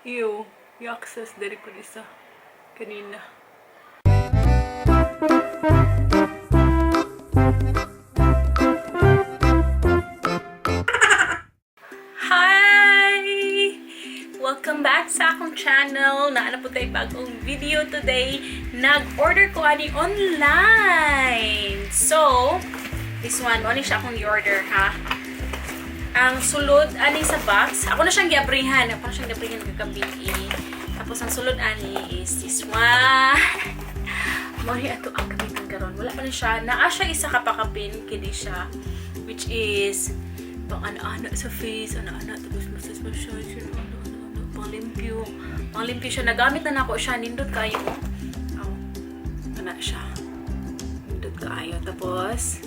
Ew, i-access dari ko isa kanina. Hi! Welcome back sa akong channel. Naana po tayo bagong video today. Nag-order ko ani online. So, this one, ano siya akong i-order ha? Ang sulod ani sa box, ako na siyang giabrihan. Ako na siyang giabrihan kagabi. Tapos ang sulod ani is this one. Mori ato ang gamitan karon. Wala pa na siya. Naa siya isa kapakapin kini siya, which is pang ana-ana sa face, ana-ana tapos massage, panglimpyo. Panglimpyo siya. Nagamit na nako siya. Nindot kayo. Oh. Ana siya. Nindot kayo. Tapos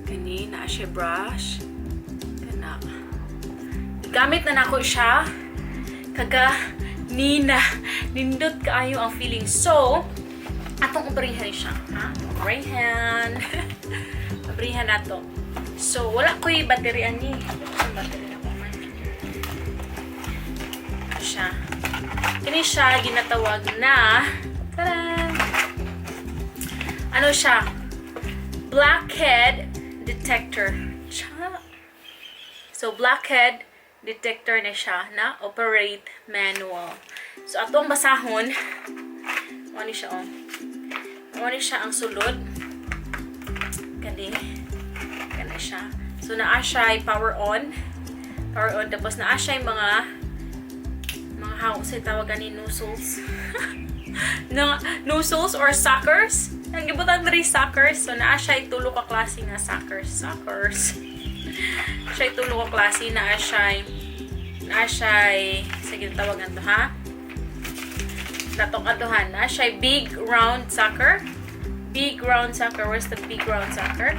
kani naa siya brush. Gamit na nako siya kaga nindot kaayo ang feeling. So atong ubrihan siya ha, ubrihan ubrihan nato. So wala ko'y battery ani, battery na ko man siya. Kini siya ginatawag na tada, ano siya, blackhead detector. So blackhead detector na siya na operate manual. So atong basahon, ano siya oh. Ano siya ang sulod. Kani kana siya. So naa siya power on. Power on, tapos naa siya mga how say tawagan ni nozzles. No, nozzles or suckers. Ang gibutan diri suckers. So naa siya tulo ka klase nga suckers. Siya tulo ka klase na siya sige tawagan to ha. Datong atohan na siya big round sucker. Big round sucker. Where's the big round sucker?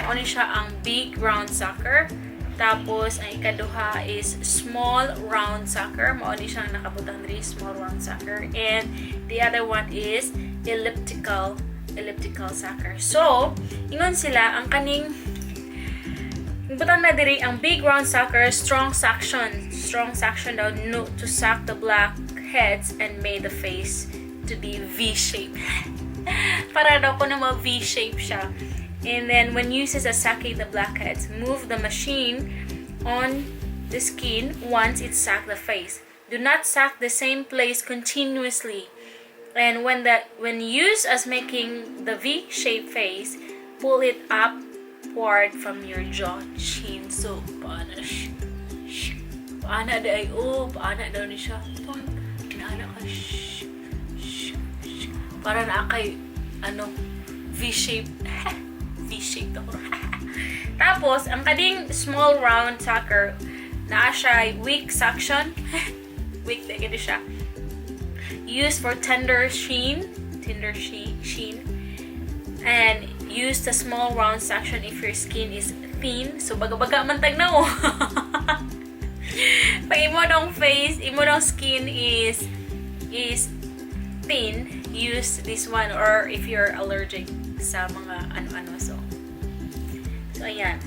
Ano siya ang big round sucker. Tapos ang ikaduha is small round sucker. Mao ni siyang nakabutang diri, small round sucker. And the other one is elliptical sucker. So, ingon sila ang kaning butang na diri ang big round sucker, strong suction daw no, to suck the blackheads and made the face to be V-shape. Para daw ko na V-shape siya. And then when uses as sucking the blackheads, move the machine on the skin once it suck the face. Do not suck the same place continuously. And when used as making the V-shape face, pull it upward from your jaw, chin. So, paana daw ni siya. Paana ka, para na kay, V-shape. V-shape ako. Tapos, ang kading small round sucker, naa siya weak suction. Weak, gano'n siya. Used for tender sheen. And use the small round suction if your skin is thin. So, baga-baga man tag na oh. Pag imo dong face, imo dong skin is thin, use this one. Or if you're allergic sa mga ano-ano. So ayan.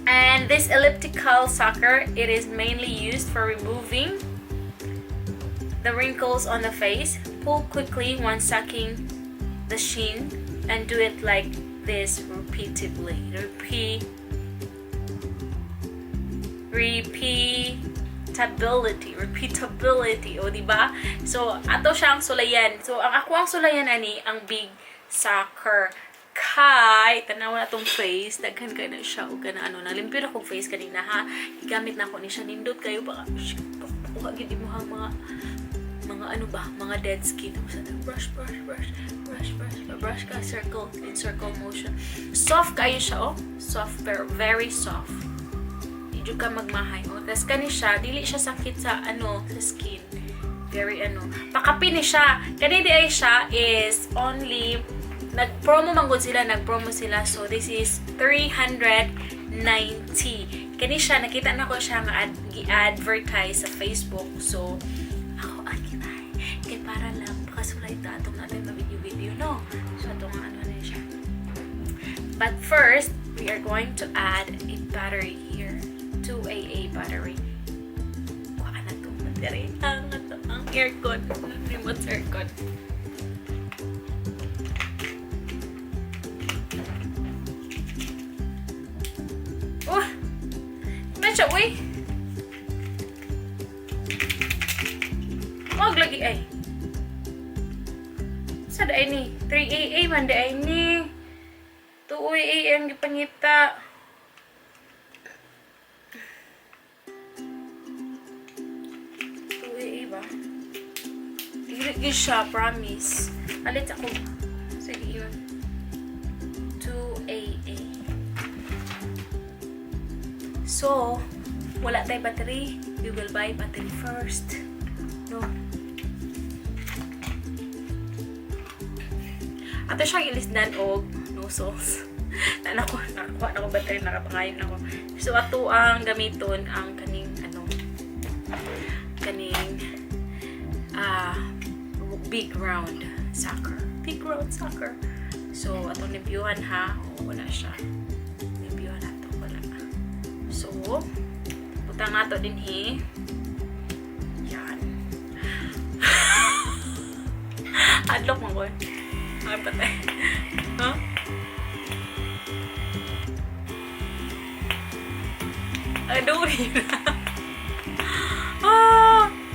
And this elliptical sucker, it is mainly used for removing the wrinkles on the face. Pull quickly when sucking the sheen and do it like this repeatedly. Repeatability, o diba? So ato siyang sulayan. So ang ako ang sulayan ani ang big sucker. Kay tanawa na tong face, daghan kay na siya o kana nalimpyo na kong face kanina ha. Igamit na ko ni siya, nindot kayo baka gid mo hang mga dead skin. Brush ka, circle motion. Soft kayo siya oh. Soft, very soft. Medyo ka magmahay oh. Tas kani siya, dili siya sakit sa sa skin. Very pakapi ni siya. Kani di ay siya is only nag-promo sila. So this is 390. Kani siya, nakita na ko siya nga gi-advertise sa Facebook. So ako kay para lang pakasulay ta atong natin video no. So atong na siya. But first, we are going to add a battery here. 2 AA battery. Kuha na ito. Ang aircon. Remote sa aircon. Oh! Ano siya, uy? Wag lagi ay. Sa daay ni? 3AA man daay ni. 2AA ang gipangita. 2AA ba? Tigil siya, promise. Alit ako. Sige yun. 2AA. So, wala tayo battery. We will buy battery first. No. Ato siyang ilisdan og nozzles. Nakakuha na ko battery, nakapangayon na ko. So, ato ang gamiton ang kaning big round sucker. Big round sucker. So, atong nibyuhan ha. O, wala siya. Nibyuhan na ito. Wala. So, butang nato din yan. Adlock mo ko. Ay, patay. Huh? I don't hear.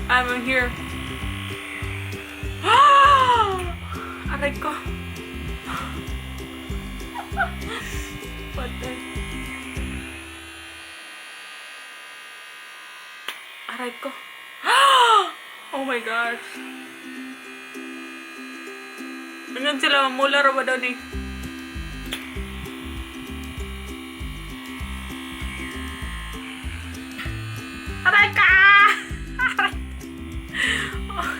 I'm here. Aray ko. Patay. Aray ko. Oh my gosh. Ganyan sila, mula raw ba daw ni? Aray ka! Aray! Oh.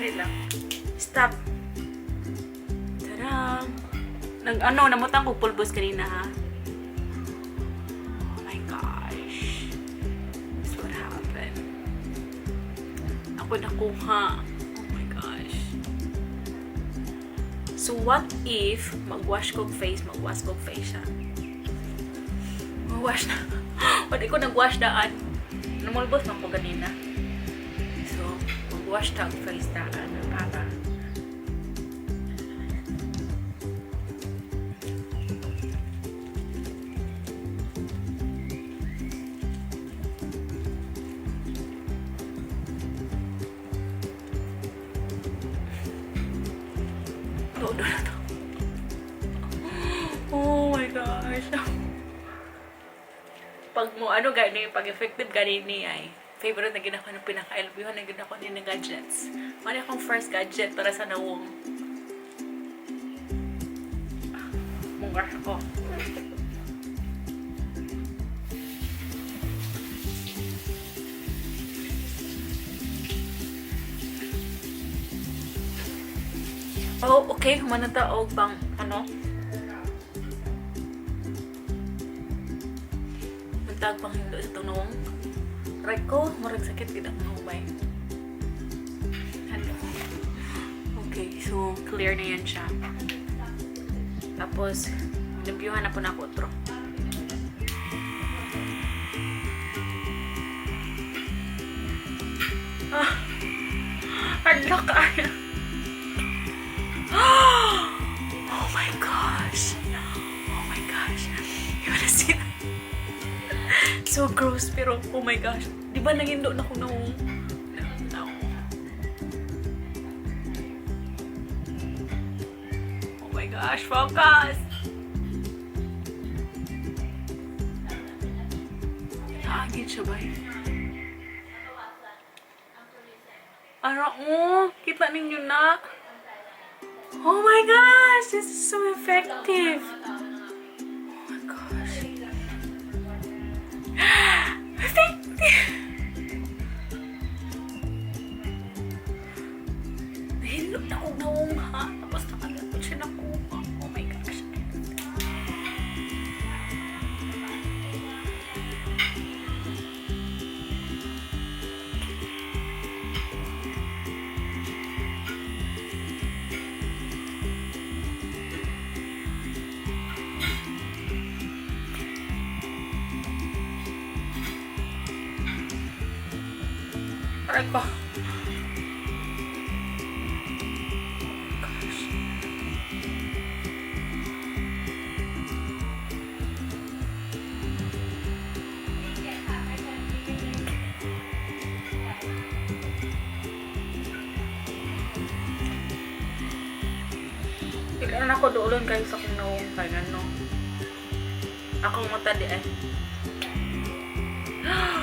Wait lang. Stop. Tadam! Namutang ko pulbos kanina ha. Oh my gosh. That's what happened. Ako nakuha. Oh my gosh. So what if magwash kong face siya? Magwash na. Wala ko nagwash daan. Namulbos man ko ganina. So, magwash tag face daan. Para. Oh my gosh. Pag mo, gani, pag effective gani ni ay, favorite na ginako ng pinaka-LBH na ginako ni ng gadgets. Mali akong first gadget para sa nawong. Munggar ako. Oh, okay. Humanata og bang, Mantag pang hindo sa tunong. Right ko, marag sakit kita ng hubay. Okay, so clear na yan siya. Tapos, nabyuhan na po na ako otro. Adlock ka. Oh my gosh. Oh my gosh. You wanna see that? So gross, pero oh my gosh. Di ba nangindo na ko no? Oh my gosh, focus! Nakagit siya ba yun? Kita ninyo na. Oh my gosh, this is so effective. Oh my gosh. Effective. Nahilot na akong naungha. Tapos nakalapot siya nakuha. Oh my gosh. Aray ko. Ilan ako doon guys akong nawong kaya no. Akong mata di ay. Oh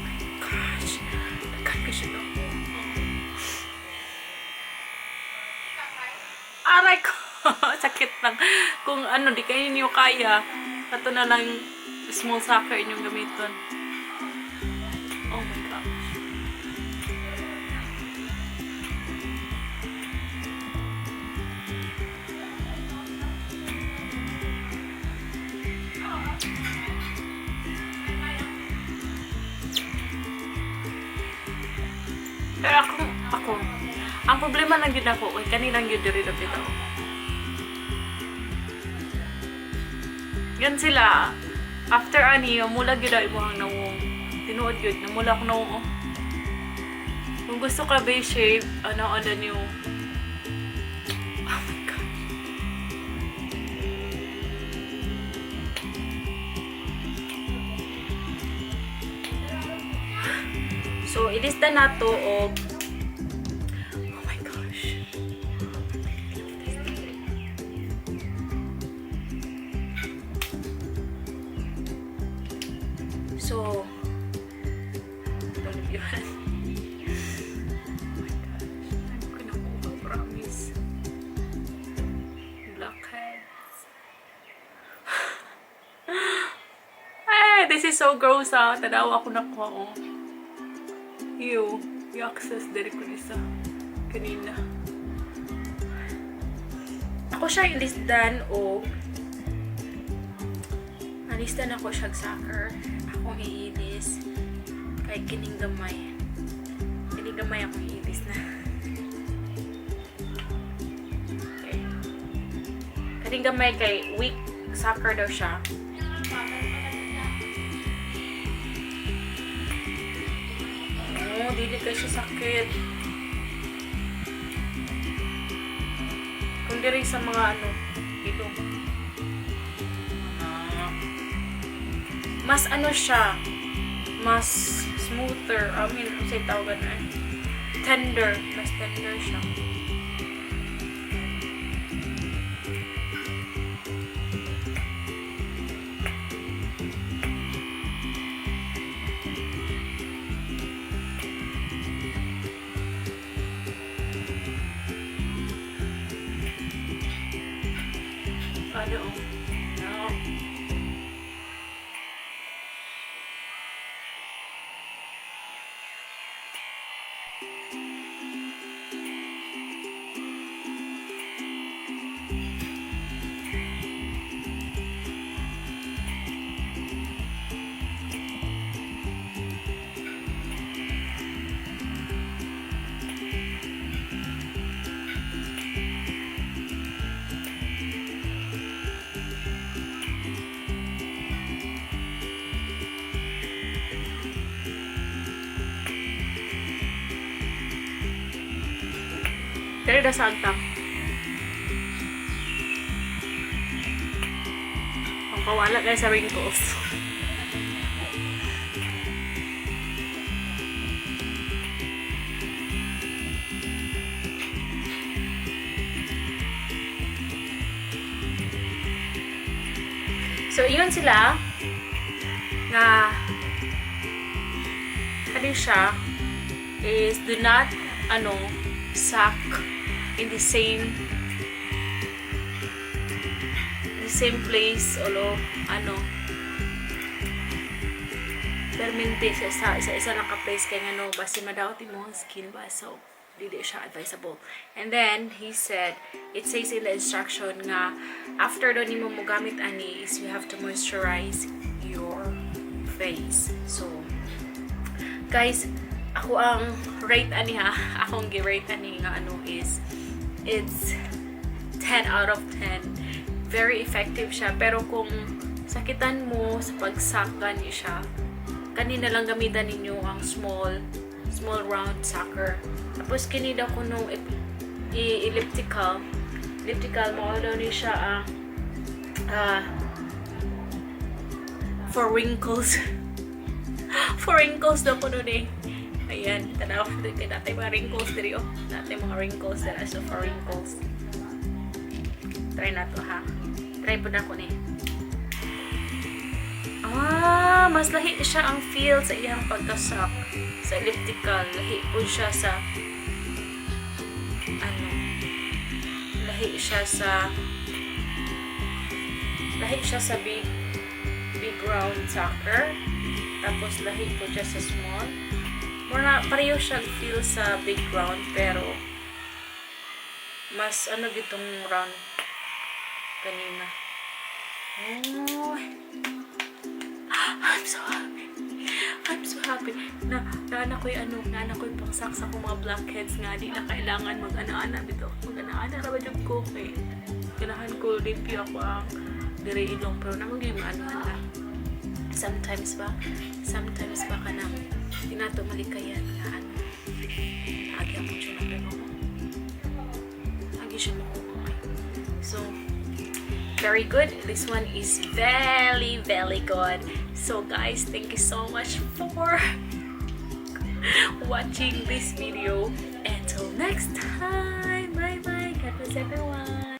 my gosh. Nagkaka siya ako. Aray ko. Sakit lang. Kung ano, di kayo niyo kaya. Ito na lang small sucker inyong gamiton. Oh my gosh. Pero ako, ang problema lang yun ako, kay kanilang yun diri na bitaw. Yan sila, after ani, mula yun na imuhang nawong. Tinuod yun, namula ko nawong, oh. Kung gusto ka ba shape, ano niyo. Oh my God. So, ilista na to og oh my gosh. So, don't yun. Oh my gosh. I'm gonna move, I promise. Blackheads. Ay, this is so gross ah. Tanawa ko na ko, oh. I-access dari ko nisa kanina. Ako siya ilisdan o nalisdan ako siya sucker. Akong iilis kay kining gamay. Kining gamay akong iilis na. Okay. Kining gamay kay weak sucker daw siya. Dili kayo siya sakit. Kung diri sa mga ano, ilong. Mas ano siya, mas smoother. I mean, kung sa'y tawagan na tender. Mas tender siya. Ano? No. Kaya dasag ta. Ang kawala guys sa wrinkles. So, yun sila na ano siya is do not suck in the same place permente sa isa naka-place kay ngano basi madawat mo ang skin ba, so dili siya advisable. And then he said, it says in the instruction nga after do nimo mo gamit ani is you have to moisturize your face. So guys, ako ang rate ani ha, akong gi-rate ani nga is it's 10 out of 10. Very effective siya, pero kung sakitan mo sa pagsaka niyo siya, kanina lang gamitan ninyo ang small Small round sucker. Tapos kini daw ko nung elliptical. Elliptical mo daw ni siya for wrinkles. For wrinkles daw ko nun eh. Ayan, tanaw ko dito. Natay mga wrinkles dito. Natay mga wrinkles dito. So, for wrinkles. Try na to ha. Try po na ko ni. Mas lahi siya ang feel sa iyang pagkasak. Sa elliptical. Lahi po siya sa lahi siya sa big round sucker. Tapos lahi po siya sa small. Pareho siya feel sa big round pero mas gitong round kanina. Oh, I'm so happy na ako'y pangsak sa akong mga blackheads nga di na kailangan mag-ana-ana bito. Mag-ana-ana ra ba jud ko kay ganahan ko review ako ang dire ilong pero namang gyud ano-ana. Sometimes ba ka nang tinato malikayan nga agi mo siya na pero agi siya mo. So very good. This one is very, very good. So guys, thank you so much for watching this video. Until next time, bye bye. God bless everyone.